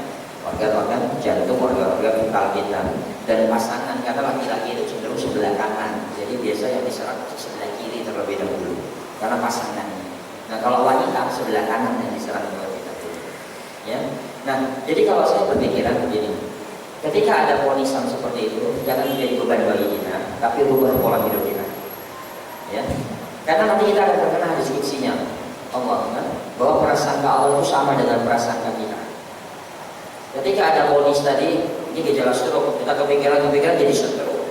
organ-organ jantung, organ-organ vital kita. Dan pasangan, karena laki-laki itu cenderung sebelah kanan, jadi biasa yang diserang sebelah kiri terlebih dahulu, karena pasangan. Nah, kalau wanita sebelah kanan yang diserang terlebih dahulu. Ya. Nah, jadi kalau saya berpikiran begini, ketika ada ponisan seperti itu, jangan menjadi beban bagi kita, tapi rubah pola hidup kita. Ya, karena nanti kita akan terkena diskusinya Allah, kan? Bahwa prasangka Allah itu sama dengan prasangka kita. Ketika ada ponis tadi, ini gejala stroke, kita kepikiran jadi stroke.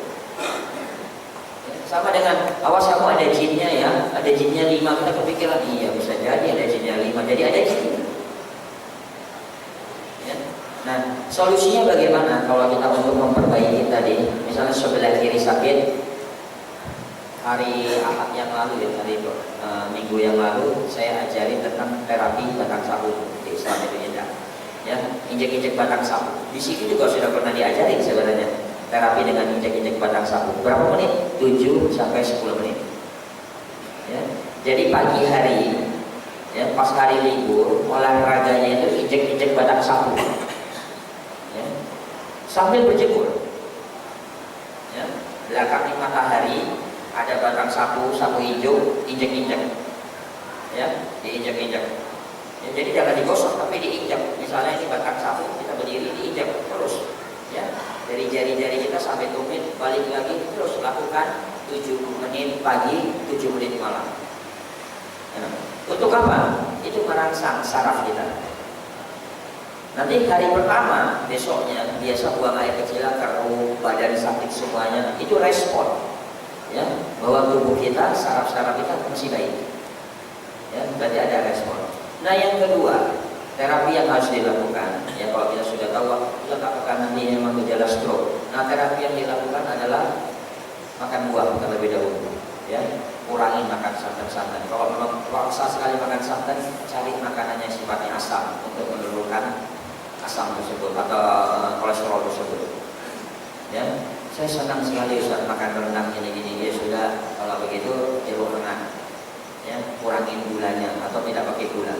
Ya, sama dengan awas kamu ada jinnya ya, ada jinnya 5, kita kepikiran iya bisa jadi ada jinnya 5, jadi ada jinnya. Ya. Nah, solusinya bagaimana kalau kita untuk memperbaiki tadi, misalnya sebelah kiri sakit. Hari Ahad yang lalu, ya, minggu yang lalu saya ajari tentang terapi batang sapu di Islam itu indah. Ya, injek-injek batang sapu. Di sini juga sudah pernah diajarin sebenarnya terapi dengan injek-injek batang sapu. Berapa menit? 7 sampai 10 menit. Ya, jadi pagi hari, ya, pas hari libur, olahraganya itu injek-injek batang sapu. Ya, sambil berjemur. Ya, belakang matahari. Ada batang sapu hijau, injek-injek, ya, diinjek-injek. Ya, jadi jangan digosok, tapi diinjek. Misalnya ini batang sapu, kita berdiri, diinjek terus, ya, dari jari-jari kita sampai tumit, balik lagi terus lakukan 7 menit pagi, 7 menit malam. Ya. Untuk apa? Itu merangsang saraf kita. Nanti hari pertama, besoknya biasa buang air kecil, keruh, badan sakit semuanya, itu respon. Ya, bahwa tubuh kita, saraf-saraf kita masih baik. Ya, berarti ada respon. Nah, yang kedua, terapi yang harus dilakukan, ya, kalau kita sudah tahu kita apakah nanti memang gejala stroke. Nah, terapi yang dilakukan adalah makan buah terlebih dahulu. Ya, kurangi makan santan-santan. Kalau memang paksa sekali makan santan, cari makanan yang sifatnya asam untuk menurunkan asam tersebut atau kolesterol tersebut. Ya. Saya senang sekali Ustaz makan rendang gini-gini. Ya sudah, kalau begitu jeruk renang, ya, kurangin gulanya atau tidak pakai gula.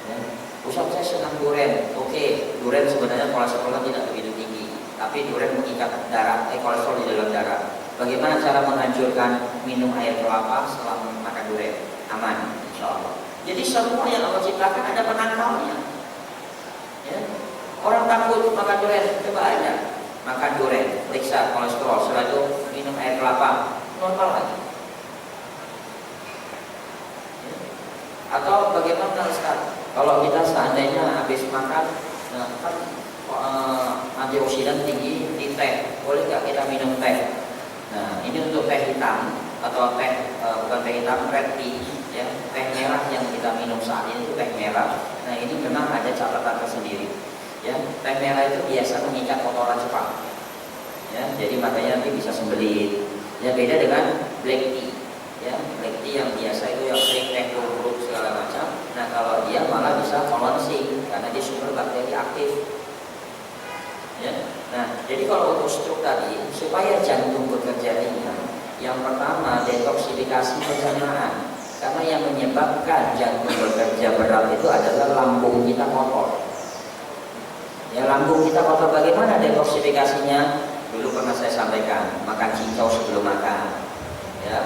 Ya. Ustaz saya senang durian. Oke, durian sebenarnya kolesterolnya tidak begitu tinggi, tapi durian mengikat darah, kolesterol di dalam darah. Bagaimana cara menghancurkan? Minum air kelapa setelah makan durian, aman, insya Allah. Jadi semua yang Allah ciptakan ada penangkalnya. Ya. Orang takut makan durian, coba aja. Makan durian, periksa kolesterol, setelah itu minum air kelapa, normal lagi. Atau bagaimana Ustaz? Kalau kita seandainya habis makan, nah, kan antioksidan tinggi di teh, boleh nggak kita minum teh? Nah, ini untuk teh hitam atau teh bukan teh hitam, red tea, ya, teh merah yang kita minum saat ini itu teh merah. Nah, ini memang ada catatan tersendiri. Ya, teh merah itu biasa mengikat kotoran cepat. Ya, jadi makanya nanti bisa sembelit. Ya, beda dengan black tea. Ya, black tea yang biasa itu yang sering teh buruk segala macam. Nah, kalau dia malah bisa kolansing karena dia sumber bakteri aktif. Ya. Nah, jadi kalau untuk stroke tadi, supaya jantung bekerja ringan, yang pertama detoksifikasi pencernaan. Karena yang menyebabkan jantung bekerja berat itu adalah lambung kita kotor. Ya, lambung kita kotor, bagaimana detoksifikasinya? Dulu pernah saya sampaikan, makan cincau sebelum makan. Ya,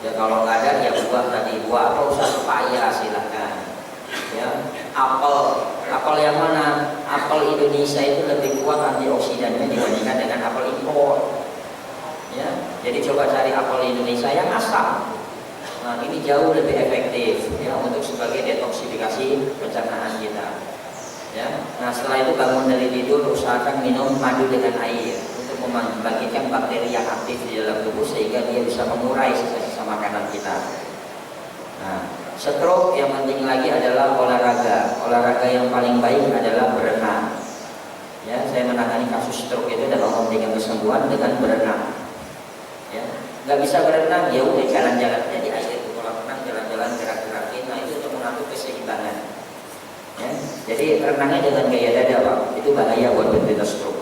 ya kalau nggak ada ya buah tadi, buah apa usah pepaya silahkan. Ya, apel apel yang mana? Apel Indonesia itu lebih kuat antioksidannya dibandingkan dengan apel impor. Ya, jadi coba cari apel Indonesia yang asam. Nah, ini jauh lebih efektif ya untuk sebagai detoksifikasi pencernaan kita. Ya, nah setelah itu bangun dari tidur usahakan minum madu dengan air untuk membangkitkan bakteri yang aktif di dalam tubuh sehingga dia bisa mengurai sisa-sisa makanan kita. Nah, stroke yang penting lagi adalah olahraga. Olahraga yang paling baik adalah berenang. Ya, saya menangani kasus stroke itu dalam memberikan kesembuhan dengan berenang. Ya, nggak bisa berenang ya udah jalan-jalan aja di air itu, kolam renang jalan-jalan gerak-gerakin. Nah itu untuk mengatur keseimbangan. Ya, jadi renangnya dengan gaya dada Pak, itu bahaya buat penderita stroke.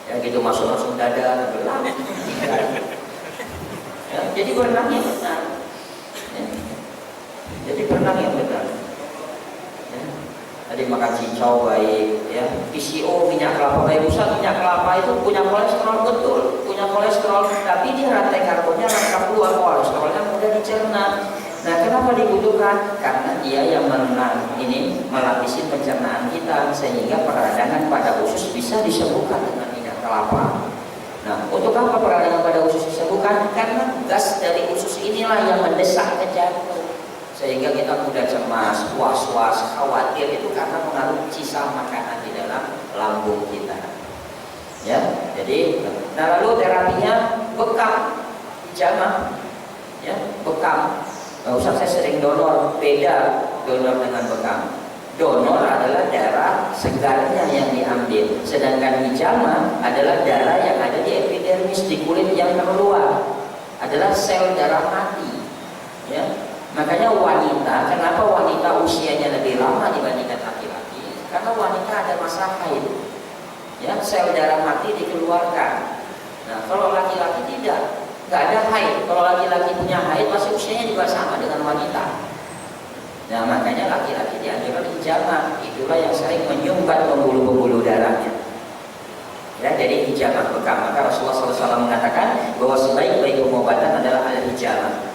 Ya gitu masuk langsung dada, berenang. Ya, jadi berenang yang benar. Ya. Jadi berenang yang benar. Ya. Tadi makan cincau baik, ya. PCO minyak kelapa baik. Usah minyak kelapa itu punya kolesterol betul, punya kolesterol, tapi dia rantai karbonnya rangkap dua, kolesterolnya mudah dicerna. Nah, kenapa dibutuhkan? Karena dia yang melapisi pencernaan kita sehingga peradangan pada usus bisa disembuhkan dengan minyak kelapa. Nah, untuk apa peradangan pada usus disembuhkan? Karena gas dari usus inilah yang mendesak ke jantung. Sehingga kita mudah cemas, was-was, khawatir itu karena pengaruh sisa makanan di dalam lambung kita. Ya, jadi, nah lalu terapinya bekam, hijamah, ya, bekam. Nggak usah saya sering donor, beda donor dengan bekam. Donor adalah darah segarnya yang diambil, sedangkan hijamah adalah darah yang ada di epidermis, di kulit yang terluar, adalah sel darah mati. Ya. Makanya wanita, kenapa wanita usianya lebih lama dibandingkan laki-laki? Karena wanita ada masa haid, ya, sel darah mati dikeluarkan. Nah, kalau laki-laki tidak, nggak ada haid. Kalau laki-laki punya haid, masih usianya juga sama dengan wanita. Nah, makanya laki-laki dianjurkan hijamah. Itulah yang sering menyumbat pembuluh-pembuluh darahnya. Ya, jadi hijamah bekam. Maka Rasulullah SAW mengatakan bahwa sebaik-baik pengobatan adalah al-hijamah.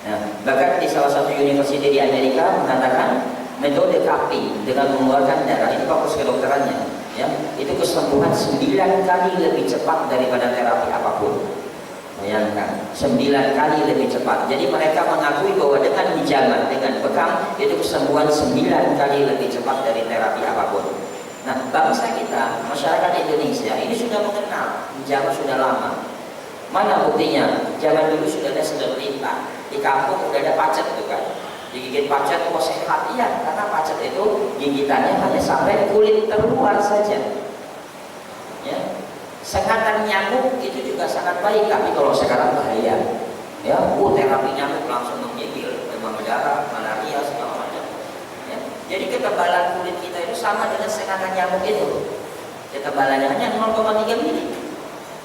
Nah, bahkan di salah satu universitas di Amerika mengatakan metode cupping dengan mengeluarkan darah itu fokus kedokterannya, ya, itu kesembuhan 9 kali lebih cepat daripada terapi apapun. Bayangkan, 9 kali lebih cepat. Jadi mereka mengakui bahwa dengan hijamah, dengan bekam itu kesembuhan 9 kali lebih cepat dari terapi apapun. Nah, bangsa kita, masyarakat Indonesia ini sudah mengenal hijamah sudah lama. Mana buktinya? Zaman dulu sudah ada sendal lintah. Di kampung udah ada pacet itu kan. Digigit pacet kok sehat? Iya, karena pacet itu gigitannya hanya sampai kulit terluar saja. Ya. Sengatan nyamuk itu juga sangat baik, tapi kalau sekarang bahaya. Ya, terapi nyamuk langsung menggigil, demam berdarah, malaria segala macam. Ya. Jadi ketebalan kulit kita itu sama dengan sengatan nyamuk itu. Ketebalannya hanya 0,3 mili.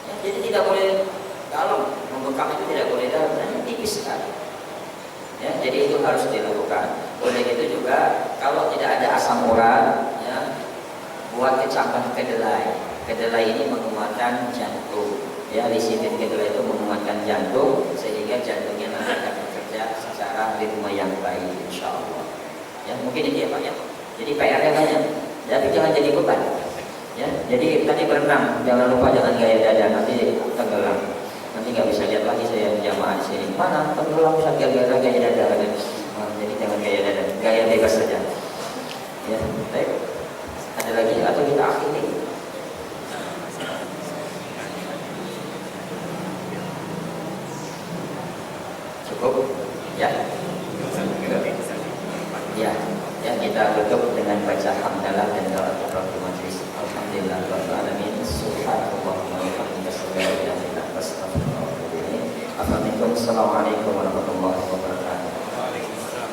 Ya, jadi tidak boleh dalam, membekam itu tidak boleh dalam, hanya tipis sekali. Ya, jadi itu harus dilakukan. Oleh itu juga kalau tidak ada asam urat, ya, buat kecambah kedelai. Kedelai ini menguatkan jantung. Ya, lisitin kedelai itu menguatkan jantung sehingga jantungnya nanti akan bekerja secara ritme yang baik, insya Allah. Ya, mungkin ini ya Pak ya. Jadi PR-nya banyak, tapi jangan jadi beban. Ya, jadi tadi berenang, jangan lupa jangan gaya dada, nanti tenggelam. Nanti nggak bisa lihat lagi saya jamaah di sini. Mana tenggelam bisa gara-gara gaya dada. Jadi jangan gaya dada, gaya bebas saja. Ya, baik. Ada lagi atau kita akhiri? Cukup? Ya. Ya, ya kita tutup dengan baca hamdalah dan doa kafaratul majlis. Alhamdulillah rabbil alamin. Subhanallah wa bihamdihi asyhadu an la ilaha illa anta astaghfiruka wa atubu ilaik. Assalamualaikum warahmatullahi wabarakatuh. Waalaikumsalam.